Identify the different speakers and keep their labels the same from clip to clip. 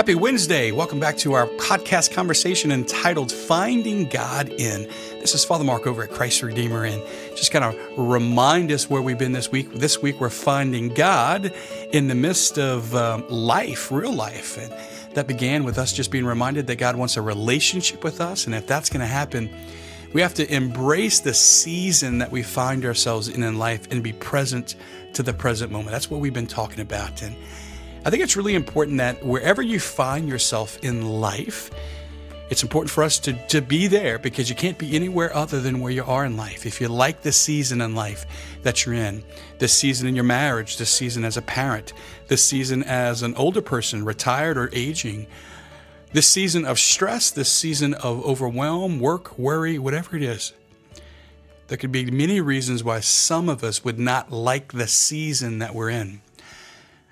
Speaker 1: Happy Wednesday. Welcome back to our podcast conversation entitled Finding God In. This is Father Mark over at Christ Redeemer, and just kind of remind us where we've been this week. This week we're finding God in the midst of life, real life. And that began with us just being reminded that God wants a relationship with us. And if that's going to happen, we have to embrace the season that we find ourselves in life and be present to the present moment. That's what we've been talking about. And I think it's really important that wherever you find yourself in life, it's important for us to be there, because you can't be anywhere other than where you are in life. If you like the season in life that you're in, this season in your marriage, this season as a parent, this season as an older person, retired or aging, this season of stress, this season of overwhelm, work, worry, whatever it is, there could be many reasons why some of us would not like the season that we're in.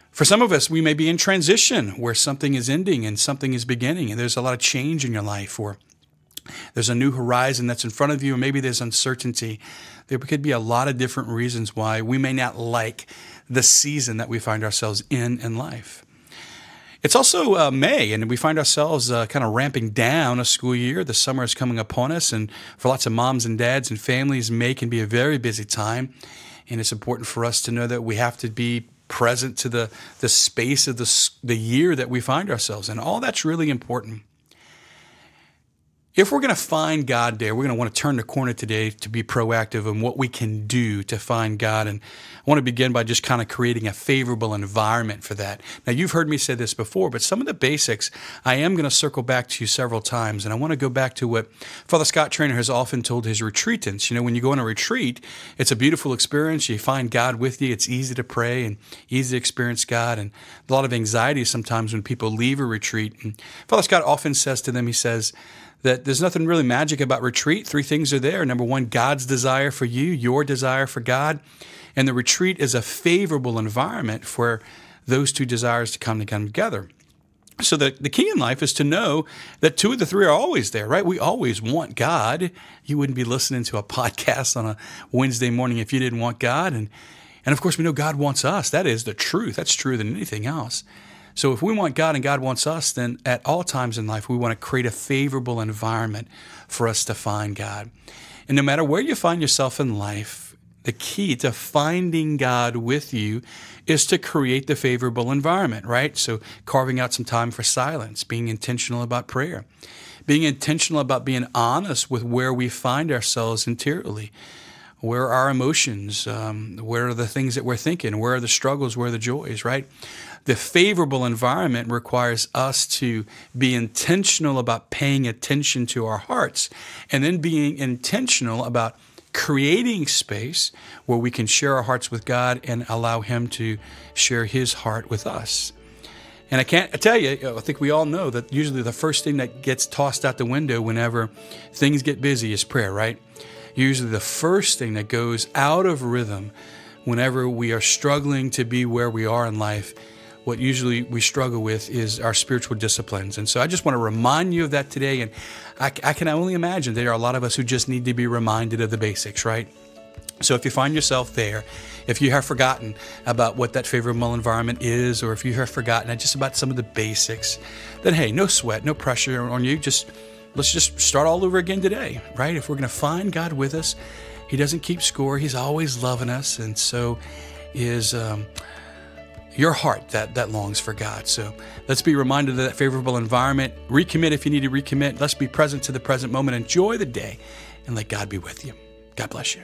Speaker 1: For some of us, we may be in transition where something is ending and something is beginning, and there's a lot of change in your life, or there's a new horizon that's in front of you, or maybe there's uncertainty. There could be a lot of different reasons why we may not like the season that we find ourselves in life. It's also May, and we find ourselves kind of ramping down a school year. The summer is coming upon us, and for lots of moms and dads and families, May can be a very busy time, and it's important for us to know that we have to be present to the space of the year that we find ourselves in. All that's really important. If we're going to find God there, we're going to want to turn the corner today to be proactive in what we can do to find God. And I want to begin by just kind of creating a favorable environment for that. Now, you've heard me say this before, but some of the basics I am going to circle back to you several times. And I want to go back to what Father Scott Trainer has often told his retreatants. You know, when you go on a retreat, it's a beautiful experience. You find God with you. It's easy to pray and easy to experience God. And a lot of anxiety sometimes when people leave a retreat. And Father Scott often says to them, he says, that there's nothing really magic about retreat. Three things are there. Number one, God's desire for you, your desire for God. And the retreat is a favorable environment for those two desires to come together. So the key in life is to know that two of the three are always there, right? We always want God. You wouldn't be listening to a podcast on a Wednesday morning if you didn't want God. And of course, we know God wants us. That is the truth. That's truer than anything else. So if we want God and God wants us, then at all times in life, we want to create a favorable environment for us to find God. And no matter where you find yourself in life, the key to finding God with you is to create the favorable environment, right? So carving out some time for silence, being intentional about prayer, being intentional about being honest with where we find ourselves interiorly. Where are our emotions? Where are the things that we're thinking? Where are the struggles? Where are the joys, right? The favorable environment requires us to be intentional about paying attention to our hearts, and then being intentional about creating space where we can share our hearts with God and allow Him to share His heart with us. And I tell you, I think we all know that usually the first thing that gets tossed out the window whenever things get busy is prayer, right? Usually the first thing that goes out of rhythm whenever we are struggling to be where we are in life, what usually we struggle with is our spiritual disciplines. And so I just want to remind you of that today. And I can only imagine there are a lot of us who just need to be reminded of the basics, right? So if you find yourself there, if you have forgotten about what that favorable environment is, or if you have forgotten just about some of the basics, then hey, no sweat, no pressure on you. Let's just start all over again today, right? If we're going to find God with us, He doesn't keep score. He's always loving us. And so is your heart that longs for God. So let's be reminded of that favorable environment. Recommit if you need to recommit. Let's be present to the present moment. Enjoy the day and let God be with you. God bless you.